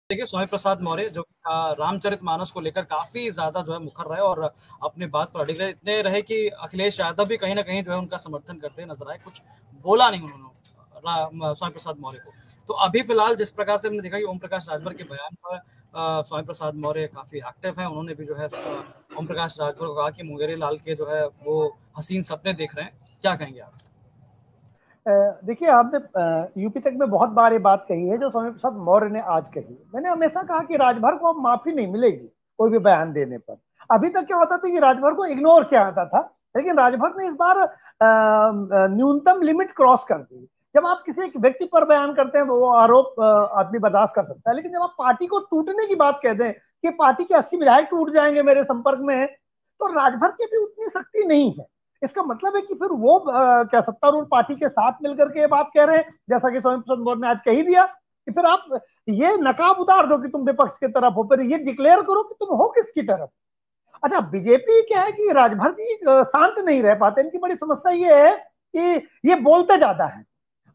देखिए, स्वामी प्रसाद मौर्य जो रामचरितमानस को लेकर काफी ज्यादा जो है मुखर रहे और अपनी बात पर अडिग रहे, इतने रहे कि अखिलेश यादव भी कहीं ना कहीं जो है उनका समर्थन करते नजर आए। कुछ बोला नहीं उन्होंने स्वामी प्रसाद मौर्य को। तो अभी फिलहाल जिस प्रकार से हमने देखा कि ओम प्रकाश राजभर के बयान पर स्वामी प्रसाद मौर्य काफी एक्टिव है। उन्होंने भी जो है ओम प्रकाश राजभर को कहा कि मुंगेरी लाल के जो है वो हसीन सपने देख रहे हैं। क्या कहेंगे आप? देखिए, आपने यूपी तक में बहुत बार ये बात कही है जो स्वामी प्रसाद मौर्य ने आज कही। मैंने हमेशा कहा कि राजभर को अब माफी नहीं मिलेगी कोई भी बयान देने पर। अभी तक क्या होता था कि राजभर को इग्नोर किया जाता था, लेकिन राजभर ने इस बार न्यूनतम लिमिट क्रॉस कर दी। जब आप किसी एक व्यक्ति पर बयान करते हैं वो आरोप आदमी बर्दाश्त कर सकता है, लेकिन जब आप पार्टी को टूटने की बात कह दें कि पार्टी के 80 विधायक टूट जाएंगे मेरे संपर्क में है, तो राजभर की भी उतनी शक्ति नहीं है। इसका मतलब है कि फिर वो क्या सत्तारूढ़ पार्टी के साथ मिलकर के बात कह रहे हैं, जैसा कि स्वामी प्रसाद मौर्य ने आज कही दिया कि फिर आप ये नकाब उतार दो कि तुम विपक्ष की तरफ हो, फिर ये डिक्लेयर करो कि तुम हो किसकी तरफ। अच्छा, बीजेपी क्या है कि राजभर जी शांत नहीं रह पाते। इनकी बड़ी समस्या ये है कि ये बोलते ज्यादा है।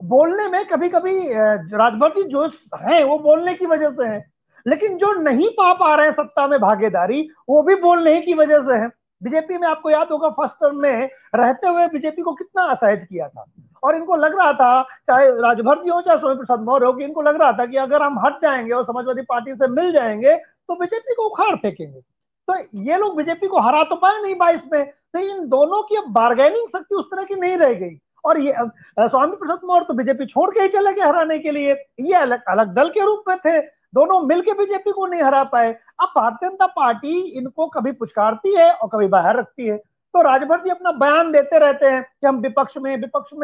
बोलने में कभी कभी राजभर जी जो है वो बोलने की वजह से है, लेकिन जो नहीं पा रहे हैं सत्ता में भागीदारी, वो भी बोलने की वजह से है। बीजेपी में आपको याद होगा फर्स्ट टर्म में रहते हुए बीजेपी को कितना असहज किया था, और इनको लग रहा था, चाहे राजभर जी हो चाहे स्वामी प्रसाद मौर्य हो, कि इनको लग रहा था कि अगर हम हट जाएंगे और समाजवादी पार्टी से मिल जाएंगे तो बीजेपी को उखाड़ फेंकेंगे। तो ये लोग बीजेपी को हरा तो पाए नहीं 22 में, तो इन दोनों की अब बार्गेनिंग शक्ति उस तरह की नहीं रह गई। और ये स्वामी प्रसाद मौर्य तो बीजेपी छोड़ के ही चले गए हराने के लिए, ये अलग अलग दल के रूप में थे, दोनों मिलकर बीजेपी को नहीं हरा पाए। अब भारतीय जनता पार्टी इनको कभी पुचकारती है और कभी बाहर रखती है। तो राजभर जी अपना बयान देते रहते हैं कि हम विपक्ष में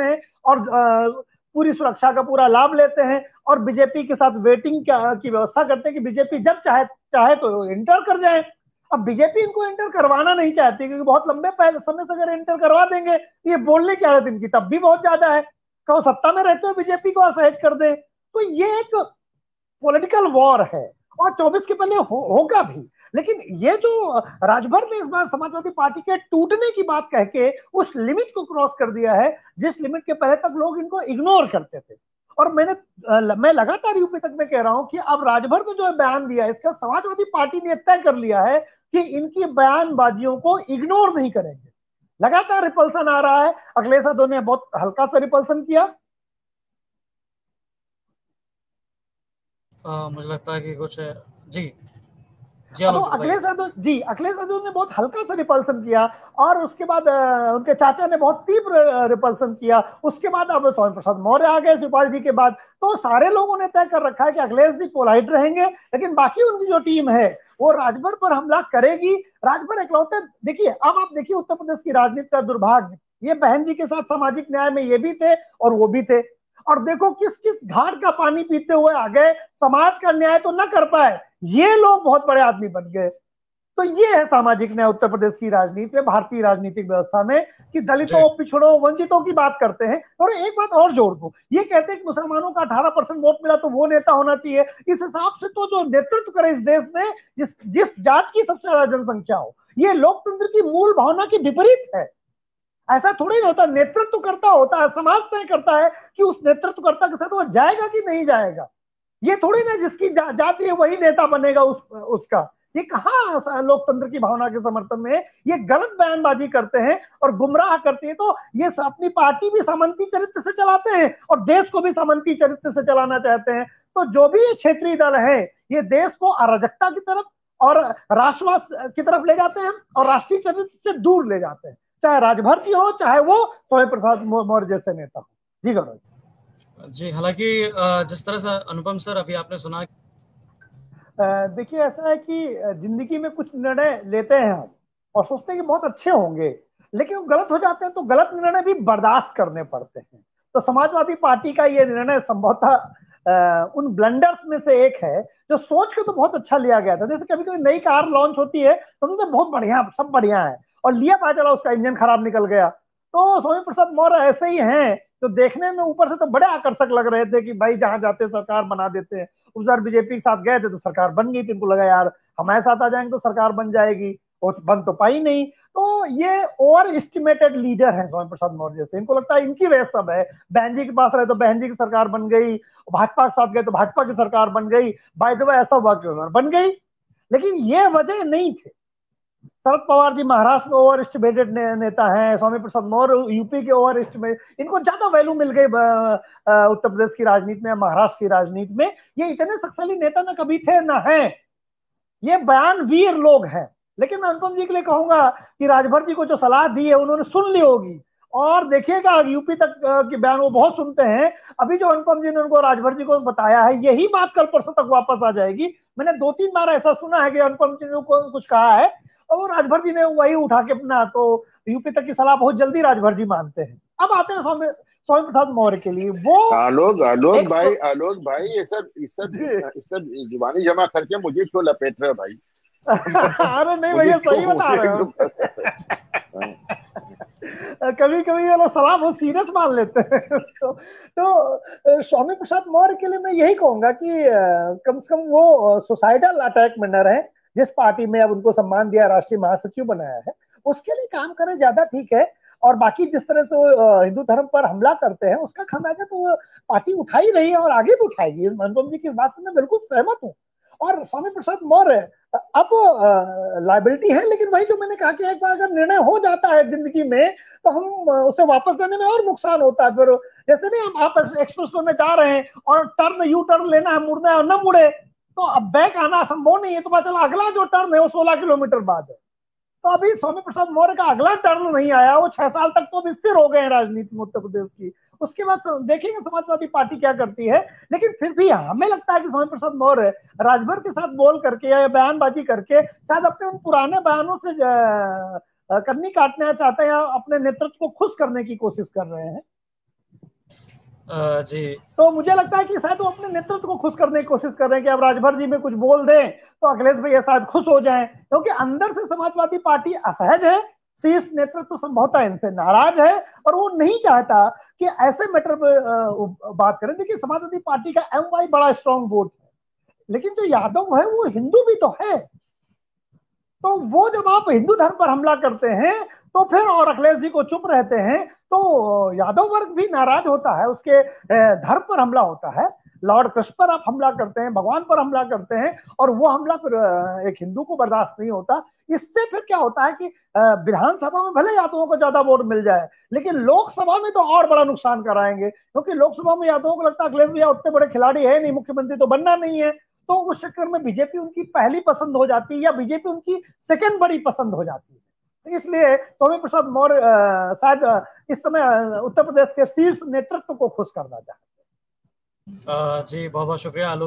हैं, और पूरी सुरक्षा का पूरा लाभ लेते हैं, और बीजेपी के साथ वेटिंग की व्यवस्था करते हैं कि बीजेपी जब चाहे चाहे तो एंटर कर जाए। अब बीजेपी इनको एंटर करवाना नहीं चाहती, क्योंकि बहुत लंबे समय से अगर एंटर करवा देंगे, ये बोलने की आदत इनकी तब भी बहुत ज्यादा है, कहो सत्ता में रहते हुए बीजेपी को असहज कर दे। तो ये एक पॉलिटिकल वॉर है, और 24 के पहले होगा भी। लेकिन ये जो राजभर ने इस बार समाजवादी पार्टी के टूटने की बात कह के उस लिमिट को क्रॉस कर दिया है जिस लिमिट के पहले तक लोग इनको इग्नोर करते थे। और मैं लगातार यूपी तक में कह रहा हूं कि अब राजभर ने जो बयान दिया है, इसका समाजवादी पार्टी ने तय कर लिया है कि इनकी बयानबाजियों को इग्नोर नहीं करेंगे। लगातार रिपल्सन आ रहा है। अखिलेश यादव ने बहुत हल्का सा रिपल्सन किया। मुझे लगता है कि कुछ जी जी अब वो आलोक जी बताइए। अखिलेश यादव ने बहुत हल्का सा रिपल्सन किया, और उसके बाद उनके चाचा ने बहुत तीव्र रिपल्सन किया। उसके बाद अब स्वामी प्रसाद मौर्य आ गए शिवपाल जी के बाद। तो सारे लोगों ने तय कर रखा है कि अखिलेश जी पोलाइट रहेंगे, लेकिन बाकी उनकी जो टीम है वो राजभर पर हमला करेगी। राजभर इकलौते, देखिए अब आप देखिए उत्तर प्रदेश की राजनीति का दुर्भाग्य, ये बहन जी के साथ सामाजिक न्याय में ये भी थे और वो भी थे, और देखो किस किस घाट का पानी पीते हुए आ गए। समाज का न्याय तो न कर पाए, ये लोग बहुत बड़े आदमी बन गए। तो ये है सामाजिक न्याय उत्तर प्रदेश की राजनीति में, भारतीय राजनीतिक व्यवस्था में, कि जी दलितों, पिछड़ों, वंचितों की बात करते हैं। और एक बात और जोड़ दो, ये कहते हैं कि मुसलमानों का 18% वोट मिला तो वो नेता होना चाहिए। इस हिसाब से तो जो नेतृत्व करे इस देश में, जिस जिस जात की सबसे ज्यादा जनसंख्या हो, ये लोकतंत्र की मूल भावना के विपरीत है। ऐसा थोड़ी नहीं होता, नेतृत्व करता होता है, समाज तय करता है कि उस नेतृत्वकर्ता के साथ वो जाएगा कि नहीं जाएगा। ये थोड़ी ना जिसकी जाति है वही नेता बनेगा उसका। ये कहाँ लोकतंत्र की भावना के समर्थन में, ये गलत बयानबाजी करते हैं और गुमराह करते हैं। तो ये अपनी पार्टी भी सामंती चरित्र से चलाते हैं और देश को भी सामंती चरित्र से चलाना चाहते हैं। तो जो भी ये क्षेत्रीय दल है, ये देश को अराजकता की तरफ और राष्ट्रवाद की तरफ ले जाते हैं और राष्ट्रीय चरित्र से दूर ले जाते हैं, चाहे राजभर जी हो चाहे वो स्वामी प्रसाद मौर्य जैसे नेता हो। जी गौरव जी। हालांकि जिस तरह से अनुपम सर अभी आपने सुना। देखिए, ऐसा है कि जिंदगी में कुछ निर्णय लेते हैं हम और सोचते हैं कि बहुत अच्छे होंगे, लेकिन वो गलत हो जाते हैं तो गलत निर्णय भी बर्दाश्त करने पड़ते हैं। तो समाजवादी पार्टी का ये निर्णय संभवतः उन ब्लंडर्स में से एक है जो सोच के तो बहुत अच्छा लिया गया था। जैसे कभी कभी नई कार लॉन्च होती है तो तो बहुत बढ़िया, सब बढ़िया है, और लिया पता चला उसका इंजन खराब निकल गया। तो स्वामी प्रसाद मौर्य ऐसे ही हैं, तो देखने में ऊपर से तो बड़े आकर्षक लग रहे थे कि भाई जहां जाते सरकार बना देते हैं। उस बार बीजेपी के साथ गए थे तो सरकार बन गई थी, इनको लगा यार हमारे साथ आ जाएंगे तो सरकार बन जाएगी। वो बन तो पाई नहीं। तो ये ओवर एस्टिमेटेड लीडर है स्वामी प्रसाद मौर्य से, इनको लगता है इनकी वजह सब है। बहन जी के पास रहे तो बहन जी की सरकार बन गई, भाजपा के साथ गए तो भाजपा की सरकार बन गई, बाय द वे ऐसा हुआ क्यों बन गई। लेकिन ये वजह नहीं थे। शरद पवार जी महाराष्ट्र में ओवर एस्टिमेटेड नेता हैं, स्वामी प्रसाद मौर्य यूपी के ओवर एस्टिमेट, इनको ज्यादा वैल्यू मिल गई उत्तर प्रदेश की राजनीति में, महाराष्ट्र की राजनीति में। ये इतने शक्तिशाली नेता ना कभी थे ना है, ये बयान वीर लोग हैं। लेकिन मैं अनुपम जी के लिए कहूंगा कि राजभर जी को जो सलाह दी है उन्होंने सुन ली होगी, और देखिएगा यूपी तक की बयान वो बहुत सुनते हैं। अभी जो अनुपम जी ने उनको राजभर जी को बताया है, यही बात कल परसों तक वापस आ जाएगी। मैंने 2-3 बार ऐसा सुना है कि अनुपम जी ने कुछ कहा है और वो राजभर जी ने वही उठा के अपना, तो यूपी तक की सलाह बहुत जल्दी राजभर जी मानते हैं। अब आते हैं स्वामी स्वामी प्रसाद मौर्य के लिए। वो आलोक एक आलोक भाई, ये सब जुबानी जमा करके मुझे क्यों लपेट रहे हो भाई? अरे नहीं मुझे भैया, क्यों सही बता रहे हो। कभी कभी ये लोग सलाह बहुत सीरियस मान लेते हैं। तो स्वामी प्रसाद मौर्य के लिए मैं यही कहूंगा कि कम से कम वो सुसाइडल अटैक मैनर है। जिस पार्टी में अब उनको सम्मान दिया, राष्ट्रीय महासचिव बनाया है, उसके लिए काम करें ज्यादा ठीक है। और बाकी जिस तरह से वो हिंदू धर्म पर हमला करते हैं, उसका खामियाजा तो वो पार्टी उठा ही रही है और आगे भी उठाएगी। अनुपम जी की बात से मैं बिल्कुल सहमत हूँ। और स्वामी प्रसाद मौर्य अब लाइबिलिटी है, लेकिन वही जो मैंने कहा कि एक बार अगर निर्णय हो जाता है जिंदगी में, तो हम उसे वापस लेने में और नुकसान होता है। फिर जैसे नहीं, आप एक्सप्रेस वे में जा रहे हैं और टर्न यू टर्न लेना है, मुड़ना है और न मुड़े, तो अब बैक आना संभव नहीं है। तो पता चला अगला जो टर्न है वो 16 किलोमीटर बाद है। तो अभी स्वामी प्रसाद मौर्य का अगला टर्न नहीं आया, वो 6 साल तक तो स्थिर हो गए हैं राजनीति में उत्तर प्रदेश की। उसके बाद देखेंगे समाजवादी पार्टी क्या करती है। लेकिन फिर भी हमें लगता है कि स्वामी प्रसाद मौर्य राजभर के साथ बोल करके या बयानबाजी करके शायद अपने उन पुराने बयानों से करनी काटना चाहते हैं, या अपने नेतृत्व को खुश करने की कोशिश कर रहे हैं। जी, तो मुझे लगता है कि शायद वो अपने नेतृत्व को खुश करने की कोशिश कर रहे हैं कि अब राजभर जी में कुछ बोल दें तो अखिलेश भैया शायद खुश हो जाएं, क्योंकि अंदर से समाजवादी पार्टी असहज है। शीर्ष नेतृत्व संभवतः इनसे नाराज है और वो नहीं चाहता कि ऐसे मैटर पे बात करें। देखिए, समाजवादी पार्टी का एमवाई बड़ा स्ट्रांग वोट है, लेकिन जो यादव है वो हिंदू भी तो है। तो वो जब आप हिंदू धर्म पर हमला करते हैं तो फिर, और अखिलेश जी को चुप रहते हैं, तो यादव वर्ग भी नाराज होता है, उसके धर्म पर हमला होता है। लॉर्ड कृष्ण पर आप हमला करते हैं, भगवान पर हमला करते हैं, और वो हमला फिर एक हिंदू को बर्दाश्त नहीं होता। इससे फिर क्या होता है कि विधानसभा में भले यादवों को ज्यादा वोट मिल जाए, लेकिन लोकसभा में तो और बड़ा नुकसान कराएंगे, क्योंकि लोकसभा में यादवों को लगता है अखिलेश भैया उतने बड़े खिलाड़ी है नहीं, मुख्यमंत्री तो बनना नहीं है। तो उस चक्कर में बीजेपी उनकी पहली पसंद हो जाती है, या बीजेपी उनकी सेकंड बड़ी पसंद हो जाती है। इसलिए स्वामी प्रसाद मौर्य शायद इस समय उत्तर प्रदेश के शीर्ष नेतृत्व को खुश करना चाहते हैं। जी, बहुत बहुत शुक्रिया आलोक।